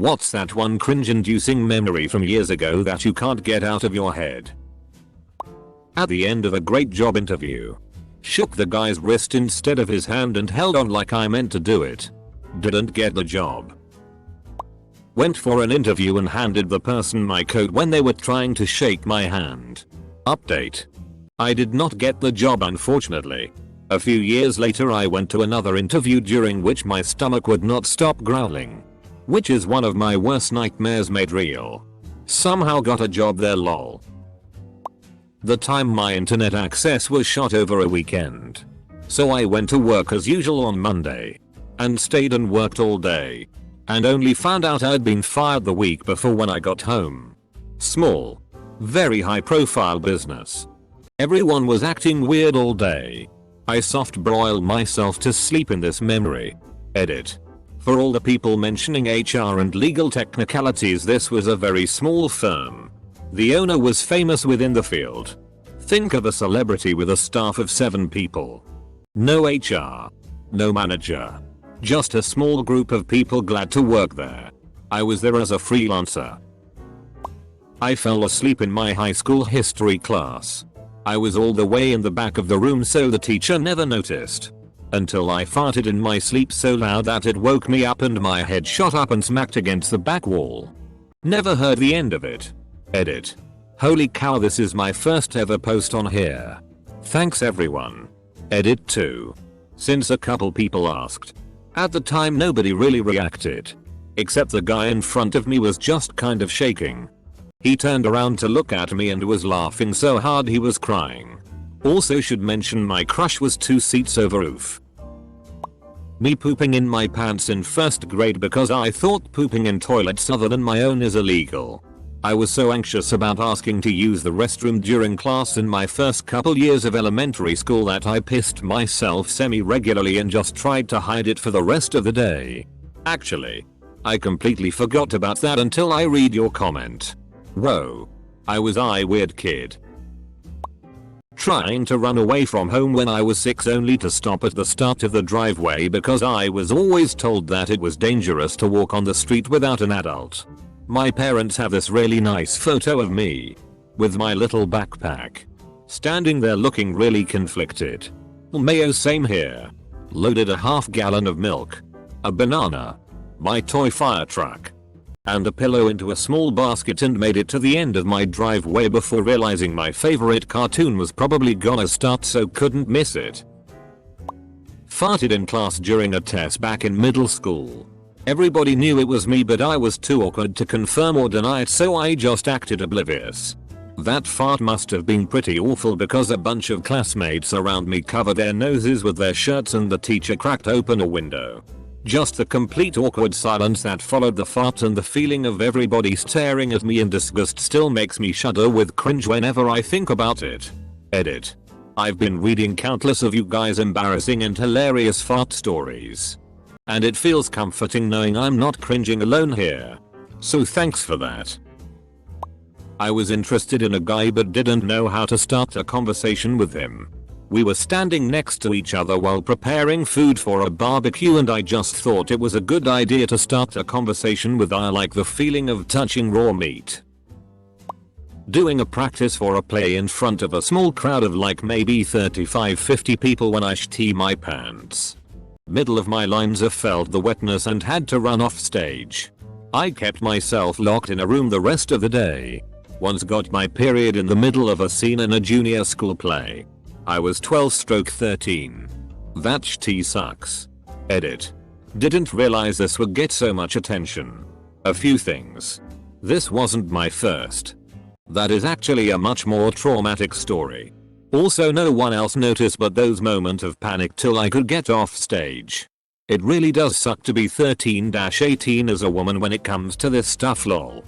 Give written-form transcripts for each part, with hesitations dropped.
What's that one cringe-inducing memory from years ago that you can't get out of your head? At the end of a great job interview. Shook the guy's wrist instead of his hand and held on like I meant to do it. Didn't get the job. Went for an interview and handed the person my coat when they were trying to shake my hand. Update. I did not get the job, unfortunately. A few years later I went to another interview during which my stomach would not stop growling. Which is one of my worst nightmares made real. Somehow got a job there, lol. The time my internet access was shot over a weekend. So I went to work as usual on Monday. And stayed and worked all day. And only found out I'd been fired the week before when I got home. Small. Very high profile business. Everyone was acting weird all day. I soft broiled myself to sleep in this memory. Edit. For all the people mentioning HR and legal technicalities, this was a very small firm. The owner was famous within the field. Think of a celebrity with a staff of 7 people. No HR. No manager. Just a small group of people glad to work there. I was there as a freelancer. I fell asleep in my high school history class. I was all the way in the back of the room so the teacher never noticed. Until I farted in my sleep so loud that it woke me up and my head shot up and smacked against the back wall. Never heard the end of it. Edit. Holy cow, this is my first ever post on here. Thanks everyone. Edit 2. Since a couple people asked. At the time nobody really reacted. Except the guy in front of me was just kind of shaking. He turned around to look at me and was laughing so hard he was crying. Also should mention my crush was 2 seats over roof. Me pooping in my pants in 1st grade because I thought pooping in toilets other than my own is illegal. I was so anxious about asking to use the restroom during class in my first couple years of elementary school that I pissed myself semi-regularly and just tried to hide it for the rest of the day. Actually, I completely forgot about that until I read your comment. Whoa. I was a weird kid. Trying to run away from home when I was 6 only to stop at the start of the driveway because I was always told that it was dangerous to walk on the street without an adult. My parents have this really nice photo of me. With my little backpack. Standing there looking really conflicted. Mayo, same here. Loaded a half gallon of milk. A banana. My toy fire truck. And a pillow into a small basket and made it to the end of my driveway before realizing my favorite cartoon was probably gonna start so couldn't miss it. Farted in class during a test back in middle school. Everybody knew it was me but I was too awkward to confirm or deny it so I just acted oblivious. That fart must have been pretty awful because a bunch of classmates around me covered their noses with their shirts and the teacher cracked open a window. Just the complete awkward silence that followed the fart and the feeling of everybody staring at me in disgust still makes me shudder with cringe whenever I think about it. Edit. I've been reading countless of you guys' embarrassing and hilarious fart stories. And it feels comforting knowing I'm not cringing alone here. So thanks for that. I was interested in a guy but didn't know how to start a conversation with him. We were standing next to each other while preparing food for a barbecue and I just thought it was a good idea to start a conversation with I like the feeling of touching raw meat. Doing a practice for a play in front of a small crowd of like maybe 35-50 people when I shit my pants. Middle of my lines I felt the wetness and had to run off stage. I kept myself locked in a room the rest of the day. Once got my period in the middle of a scene in a junior school play. I was 12/13. That shit sucks. Edit. Didn't realize this would get so much attention. A few things. This wasn't my first. That is actually a much more traumatic story. Also no one else noticed but those moments of panic till I could get off stage. It really does suck to be 13-18 as a woman when it comes to this stuff, lol.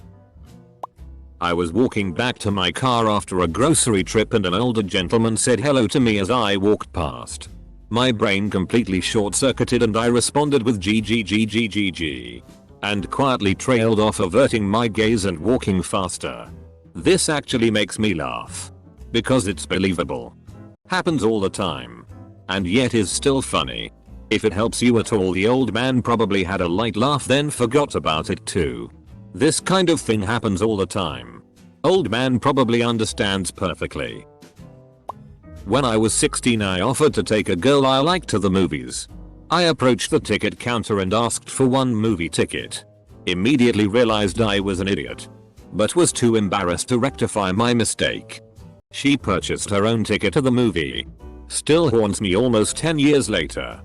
I was walking back to my car after a grocery trip and an older gentleman said hello to me as I walked past. My brain completely short-circuited and I responded with GGGGGG. And quietly trailed off, averting my gaze and walking faster. This actually makes me laugh. Because it's believable. Happens all the time. And yet is still funny. If it helps you at all, the old man probably had a light laugh then forgot about it too. This kind of thing happens all the time. Old man probably understands perfectly. When I was 16 I offered to take a girl I liked to the movies. I approached the ticket counter and asked for one movie ticket. Immediately realized I was an idiot, but was too embarrassed to rectify my mistake. She purchased her own ticket to the movie. Still haunts me almost 10 years later.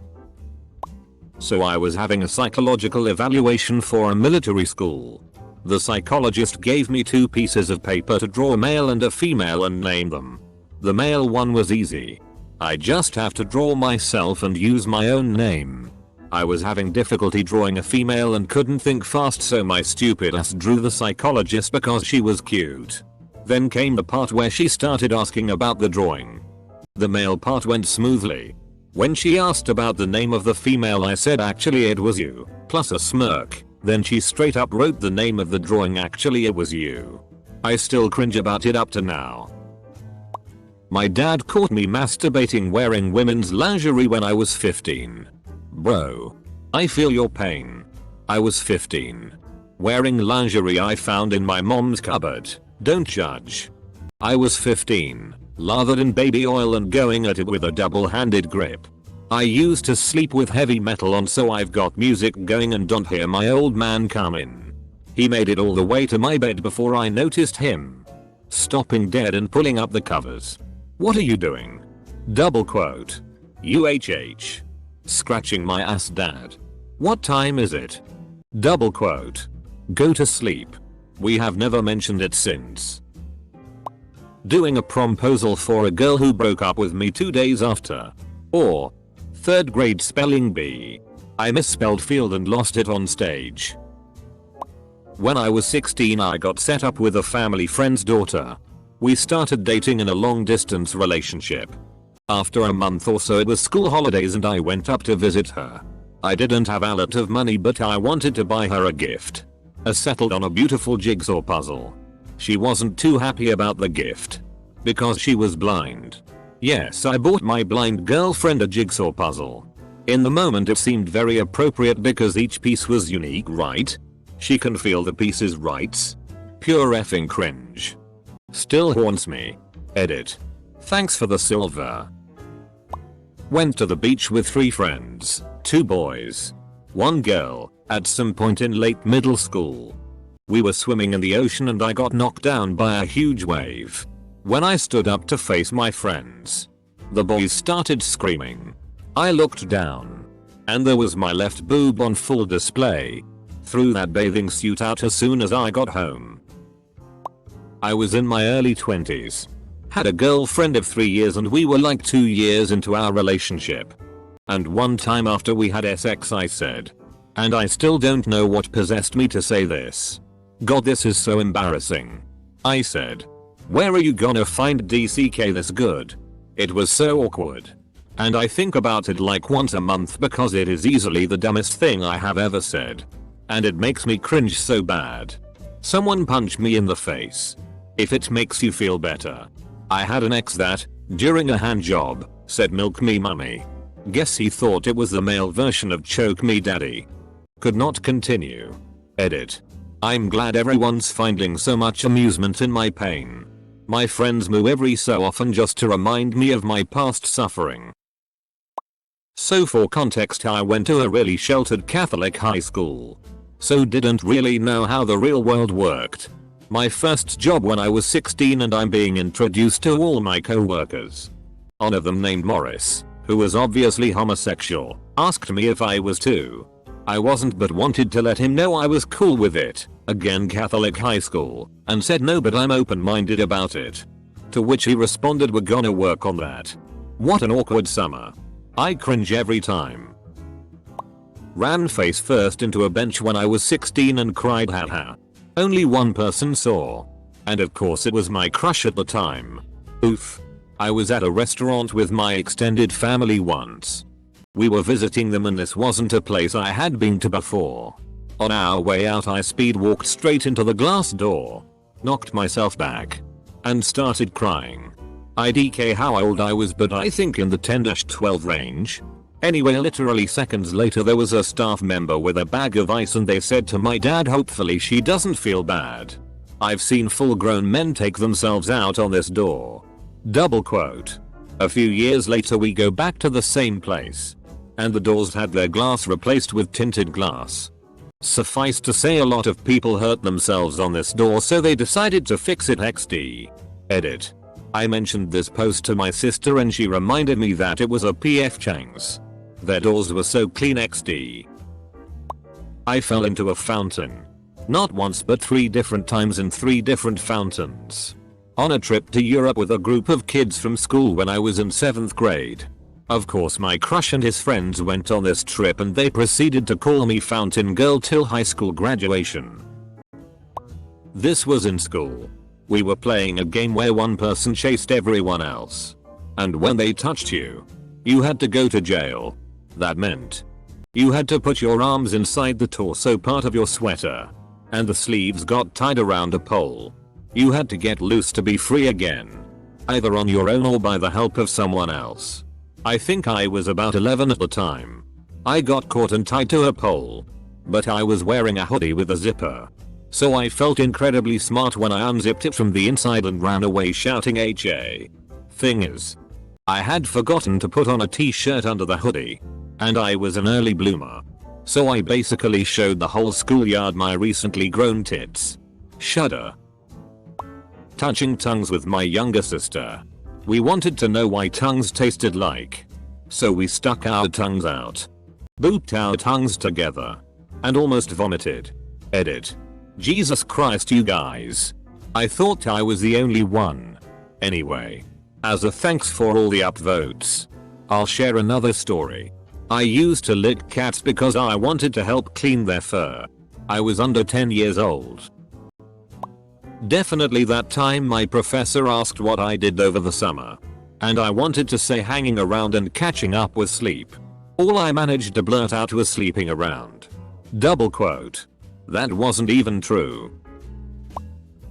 So I was having a psychological evaluation for a military school. The psychologist gave me 2 pieces of paper to draw a male and a female and name them. The male one was easy. I just have to draw myself and use my own name. I was having difficulty drawing a female and couldn't think fast, so my stupid ass drew the psychologist because she was cute. Then came the part where she started asking about the drawing. The male part went smoothly. When she asked about the name of the female I said actually it was you, plus a smirk. Then she straight up wrote the name of the drawing, actually it was you. I still cringe about it up to now. My dad caught me masturbating wearing women's lingerie when I was 15. Bro. I feel your pain. I was 15. Wearing lingerie I found in my mom's cupboard. Don't judge. I was 15. Lathered in baby oil and going at it with a double-handed grip. I used to sleep with heavy metal on, so I've got music going and don't hear my old man come in. He made it all the way to my bed before I noticed him. Stopping dead and pulling up the covers. What are you doing? Double quote. UHH. Scratching my ass, dad. What time is it? Double quote. Go to sleep. We have never mentioned it since. Doing a promposal for a girl who broke up with me 2 days after. Or 3rd grade spelling bee. I misspelled field and lost it on stage. When I was 16 I got set up with a family friend's daughter. We started dating in a long distance relationship. After a month or so it was school holidays and I went up to visit her. I didn't have a lot of money, but I wanted to buy her a gift. I settled on a beautiful jigsaw puzzle. She wasn't too happy about the gift. Because she was blind. Yes, I bought my blind girlfriend a jigsaw puzzle. In the moment it seemed very appropriate because each piece was unique, right? She can feel the pieces, right? Pure effing cringe. Still haunts me. Edit. Thanks for the silver. Went to the beach with 3 friends, 2 boys, 1 girl, at some point in late middle school. We were swimming in the ocean and I got knocked down by a huge wave. When I stood up to face my friends, the boys started screaming. I looked down, and there was my left boob on full display. Threw that bathing suit out as soon as I got home. I was in my early 20s. Had a girlfriend of 3 years and we were like 2 years into our relationship. And one time after we had sex I said, and I still don't know what possessed me to say this. God, this is so embarrassing. I said, where are you gonna find DCK this good? It was so awkward. And I think about it like once a month because it is easily the dumbest thing I have ever said. And it makes me cringe so bad. Someone punched me in the face. If it makes you feel better. I had an ex that, during a hand job, said milk me mummy. Guess he thought it was the male version of choke me daddy. Could not continue. Edit. I'm glad everyone's finding so much amusement in my pain. My friends move every so often just to remind me of my past suffering. So for context, I went to a really sheltered Catholic high school. So didn't really know how the real world worked. My first job when I was 16 and I'm being introduced to all my co-workers. One of them named Morris, who was obviously homosexual, asked me if I was too. I wasn't but wanted to let him know I was cool with it, again Catholic high school, and said no but I'm open-minded about it. To which he responded, we're gonna work on that. What an awkward summer. I cringe every time. Ran face first into a bench when I was 16 and cried haha. Only one person saw. And of course it was my crush at the time. Oof. I was at a restaurant with my extended family once. We were visiting them and this wasn't a place I had been to before. On our way out I speed walked straight into the glass door. Knocked myself back. And started crying. IDK how old I was, but I think in the 10-12 range. Anyway, literally seconds later there was a staff member with a bag of ice and they said to my dad, hopefully she doesn't feel bad. I've seen full grown men take themselves out on this door. Double quote. A few years later we go back to the same place. And the doors had their glass replaced with tinted glass. Suffice to say a lot of people hurt themselves on this door, so they decided to fix it XD. Edit. I mentioned this post to my sister and she reminded me that it was a PF Chang's. Their doors were so clean XD. I fell into a fountain. Not once but 3 different times in 3 different fountains. On a trip to Europe with a group of kids from school when I was in 7th grade. Of course my crush and his friends went on this trip and they proceeded to call me Fountain Girl till high school graduation. This was in school. We were playing a game where one person chased everyone else. And when they touched you, you had to go to jail. That meant you had to put your arms inside the torso part of your sweater. And the sleeves got tied around a pole. You had to get loose to be free again. Either on your own or by the help of someone else. I think I was about 11 at the time. I got caught and tied to a pole. But I was wearing a hoodie with a zipper. So I felt incredibly smart when I unzipped it from the inside and ran away shouting HA. Thing is, I had forgotten to put on a t-shirt under the hoodie. And I was an early bloomer. So I basically showed the whole schoolyard my recently grown tits. Shudder. Touching tongues with my younger sister. We wanted to know why tongues tasted like. So we stuck our tongues out. Booped our tongues together. And almost vomited. Edit. Jesus Christ you guys. I thought I was the only one. Anyway. As a thanks for all the upvotes. I'll share another story. I used to lick cats because I wanted to help clean their fur. I was under 10 years old. Definitely that time my professor asked what I did over the summer. And I wanted to say hanging around and catching up with sleep. All I managed to blurt out was sleeping around. Double quote. That wasn't even true.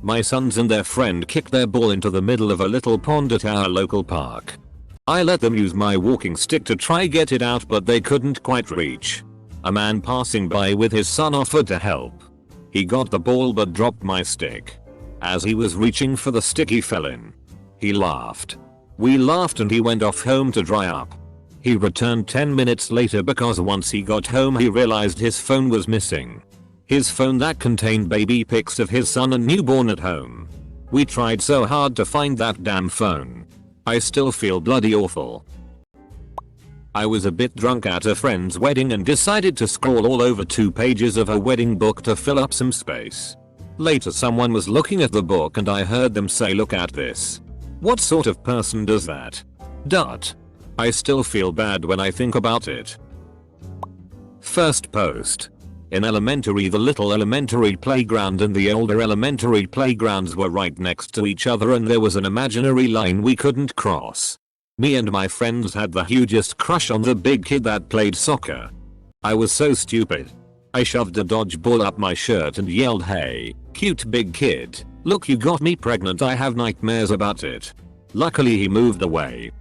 My sons and their friend kicked their ball into the middle of a little pond at our local park. I let them use my walking stick to try get it out but they couldn't quite reach. A man passing by with his son offered to help. He got the ball but dropped my stick. As he was reaching for the stick he fell in. He laughed. We laughed and he went off home to dry up. He returned 10 minutes later because once he got home he realized his phone was missing. His phone that contained baby pics of his son and newborn at home. We tried so hard to find that damn phone. I still feel bloody awful. I was a bit drunk at a friend's wedding and decided to scroll all over 2 pages of a wedding book to fill up some space. Later someone was looking at the book and I heard them say, "Look at this. What sort of person does that?" I still feel bad when I think about it. First post. In elementary, the little elementary playground and the older elementary playgrounds were right next to each other and there was an imaginary line we couldn't cross. Me and my friends had the hugest crush on the big kid that played soccer. I was so stupid. I shoved a dodgeball up my shirt and yelled, "Hey, cute big kid, look, you got me pregnant, I have nightmares about it." Luckily he moved away.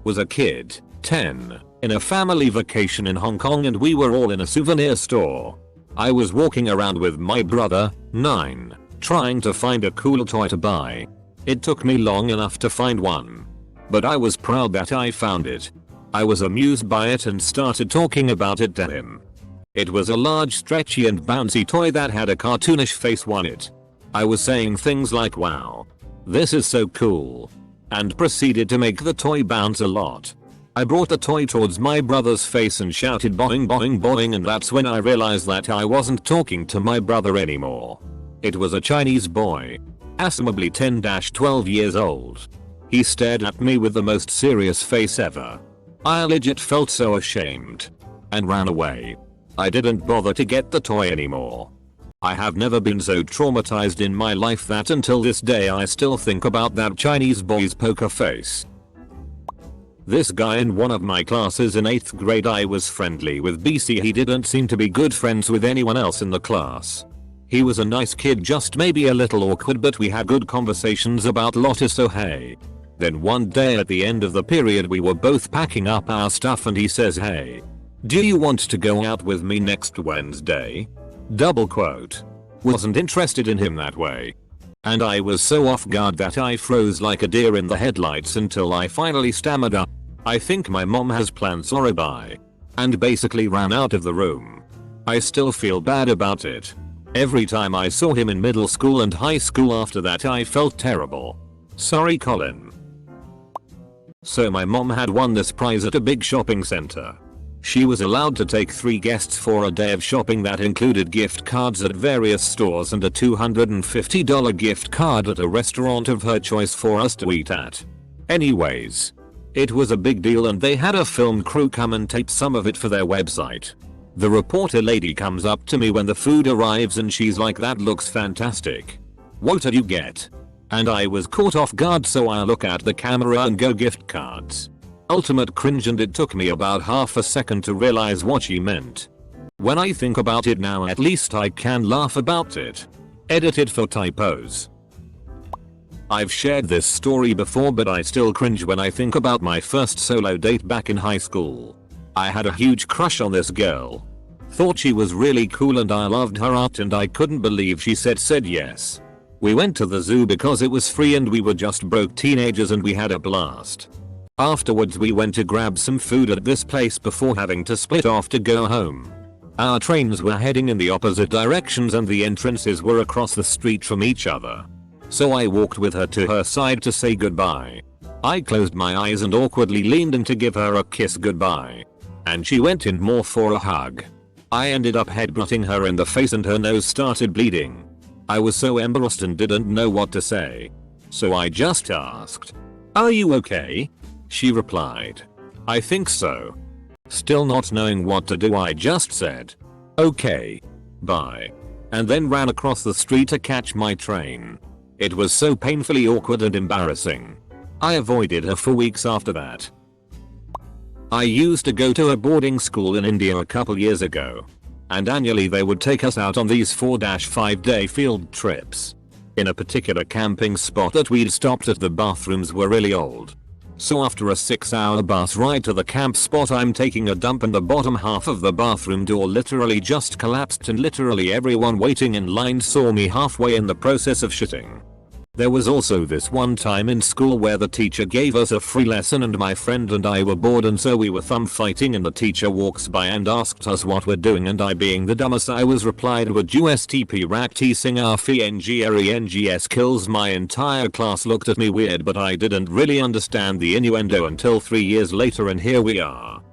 Was a kid, 10, in a family vacation in Hong Kong and we were all in a souvenir store. I was walking around with my brother, 9, trying to find a cool toy to buy. It took me long enough to find one. But I was proud that I found it. I was amused by it and started talking about it to him. It was a large, stretchy and bouncy toy that had a cartoonish face on it. I was saying things like, "Wow, this is so cool," and proceeded to make the toy bounce a lot. I brought the toy towards my brother's face and shouted boing boing boing, and that's when I realized that I wasn't talking to my brother anymore. It was a Chinese boy. Assumably 10-12 years old. He stared at me with the most serious face ever. I legit felt so ashamed. And ran away. I didn't bother to get the toy anymore. I have never been so traumatized in my life that until this day I still think about that Chinese boy's poker face. This guy in one of my classes in 8th grade I was friendly with BC. He didn't seem to be good friends with anyone else in the class. He was a nice kid, just maybe a little awkward, but we had good conversations about Lotus. So hey. Then one day at the end of the period we were both packing up our stuff and he says, "Hey, do you want to go out with me next Wednesday?" Double quote. Wasn't interested in him that way. And I was so off guard that I froze like a deer in the headlights until I finally stammered up, "I think my mom has plans, sorry bye," and basically ran out of the room. I still feel bad about it. Every time I saw him in middle school and high school after that I felt terrible. Sorry Colin. So my mom had won this prize at a big shopping center. She was allowed to take 3 guests for a day of shopping that included gift cards at various stores and a $250 gift card at a restaurant of her choice for us to eat at. Anyways, it was a big deal and they had a film crew come and tape some of it for their website. The reporter lady comes up to me when the food arrives and she's like, "That looks fantastic. What did you get?" And I was caught off guard, so I look at the camera and go, "Gift cards." Ultimate cringe, and it took me about half a second to realize what she meant. When I think about it now, at least I can laugh about it. Edited for typos. I've shared this story before, but I still cringe when I think about my first solo date back in high school. I had a huge crush on this girl. Thought she was really cool and I loved her art and I couldn't believe she said yes. We went to the zoo because it was free and we were just broke teenagers and we had a blast. Afterwards we went to grab some food at this place before having to split off to go home. Our trains were heading in the opposite directions and the entrances were across the street from each other. So I walked with her to her side to say goodbye. I closed my eyes and awkwardly leaned in to give her a kiss goodbye. And she went in more for a hug. I ended up headbutting her in the face and her nose started bleeding. I was so embarrassed and didn't know what to say. So I just asked, "Are you okay?" She replied, "I think so." Still not knowing what to do, I just said, "Okay. Bye." And then ran across the street to catch my train. It was so painfully awkward and embarrassing. I avoided her for weeks after that. I used to go to a boarding school in India a couple years ago. And annually they would take us out on these 4-5 day field trips. In a particular camping spot that we'd stopped at, the bathrooms were really old. So after a 6-hour bus ride to the camp spot, I'm taking a dump and the bottom half of the bathroom door literally just collapsed and literally everyone waiting in line saw me halfway in the process of shitting. There was also this one time in school where the teacher gave us a free lesson and my friend and I were bored and so we were thumb fighting and the teacher walks by and asked us what we're doing and I, being the dumbest I was, replied, "Would you stp rack t sing rfengs kills." My entire class looked at me weird, but I didn't really understand the innuendo until 3 years later and here we are.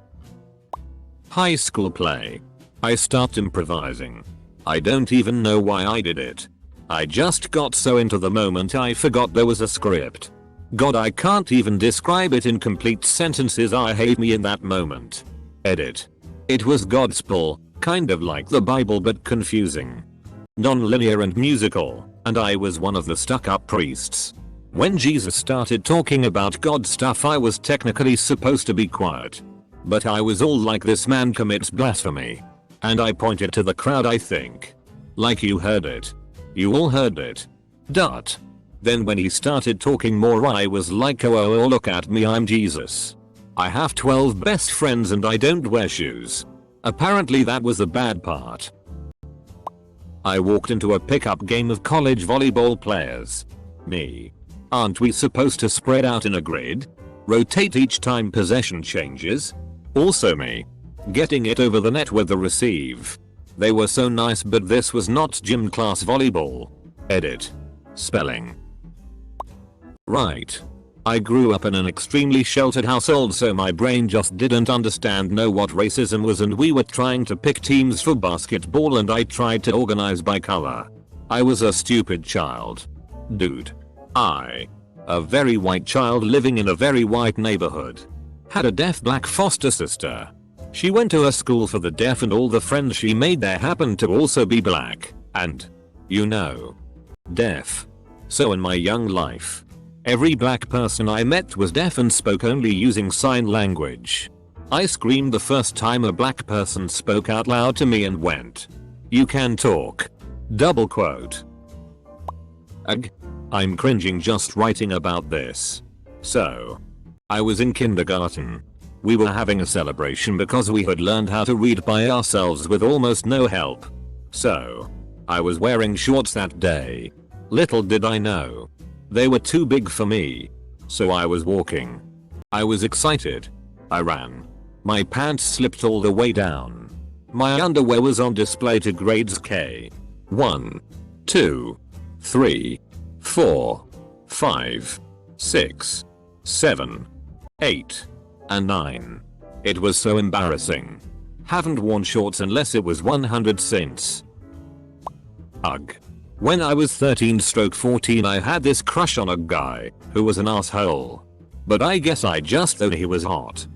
High school play. I start improvising. I don't even know why I did it. I just got so into the moment I forgot there was a script. God, I can't even describe it in complete sentences. I hate me in that moment. Edit. It was gospel, kind of like the Bible but confusing. Non-linear and musical, and I was one of the stuck-up priests. When Jesus started talking about God stuff I was technically supposed to be quiet. But I was all like, "This man commits blasphemy." And I pointed to the crowd, I think. Like, "You heard it. You all heard it. Dot." Then when he started talking more I was like, "Oh, look at me, I'm Jesus. I have 12 best friends and I don't wear shoes." Apparently that was the bad part. I walked into a pickup game of college volleyball players. Me. Aren't we supposed to spread out in a grid? Rotate each time possession changes? Also me. Getting it over the net with the receive. They were so nice, but this was not gym class volleyball. Edit. Spelling. Right. I grew up in an extremely sheltered household, so my brain just didn't know what racism was, and we were trying to pick teams for basketball and I tried to organize by color. I was a stupid child. Dude. A very white child living in a very white neighborhood. Had a deaf black foster sister. She went to a school for the deaf and all the friends she made there happened to also be black and, deaf. So in my young life, every black person I met was deaf and spoke only using sign language. I screamed the first time a black person spoke out loud to me and went, "You can talk." Double quote. Ugh. I'm cringing just writing about this. So, I was in kindergarten. We were having a celebration because we had learned how to read by ourselves with almost no help. So, I was wearing shorts that day. Little did I know, they were too big for me. So I was walking. I was excited. I ran. My pants slipped all the way down. My underwear was on display to grades K. 1, 2, 3, 4, 5, 6, 7, 8, and 9. It was so embarrassing. Haven't worn shorts unless it was 100 cents. Ugh. When I was 13/14 I had this crush on a guy who was an asshole. But I guess I just thought he was hot.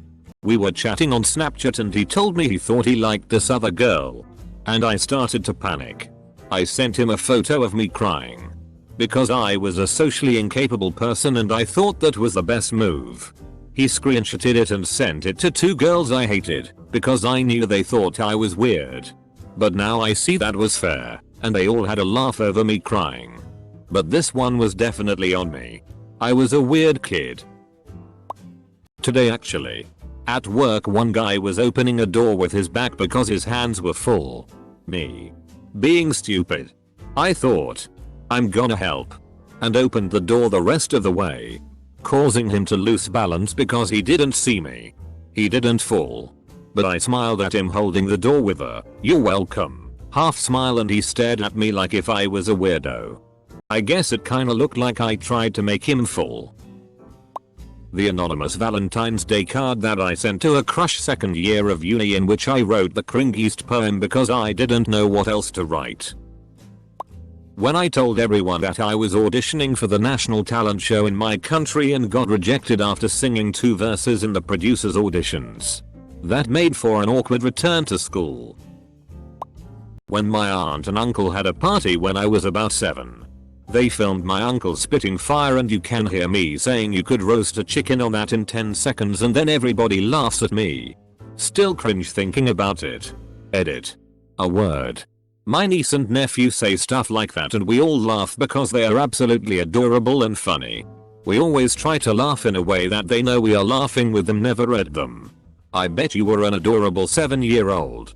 We were chatting on Snapchat and he told me he thought he liked this other girl. And I started to panic. I sent him a photo of me crying. Because I was a socially incapable person and I thought that was the best move. He screenshotted it and sent it to 2 girls I hated because I knew they thought I was weird. But now I see that was fair, and they all had a laugh over me crying. But this one was definitely on me. I was a weird kid. Today actually. At work one guy was opening a door with his back because his hands were full. Me. Being stupid. I thought, I'm gonna help. And opened the door the rest of the way. Causing him to lose balance because he didn't see me. He didn't fall. But I smiled at him holding the door with a, "You're welcome," half smile, and he stared at me like if I was a weirdo. I guess it kinda looked like I tried to make him fall. The anonymous Valentine's Day card that I sent to a crush second year of uni, in which I wrote the cringiest poem because I didn't know what else to write. When I told everyone that I was auditioning for the national talent show in my country and got rejected after singing 2 verses in the producer's auditions. That made for an awkward return to school. When my aunt and uncle had a party when I was about 7. They filmed my uncle spitting fire and you can hear me saying you could roast a chicken on that in 10 seconds and then everybody laughs at me. Still cringe thinking about it. Edit. A word. My niece and nephew say stuff like that and we all laugh because they are absolutely adorable and funny. We always try to laugh in a way that they know we are laughing with them, never at them. I bet you were an adorable 7-year-old.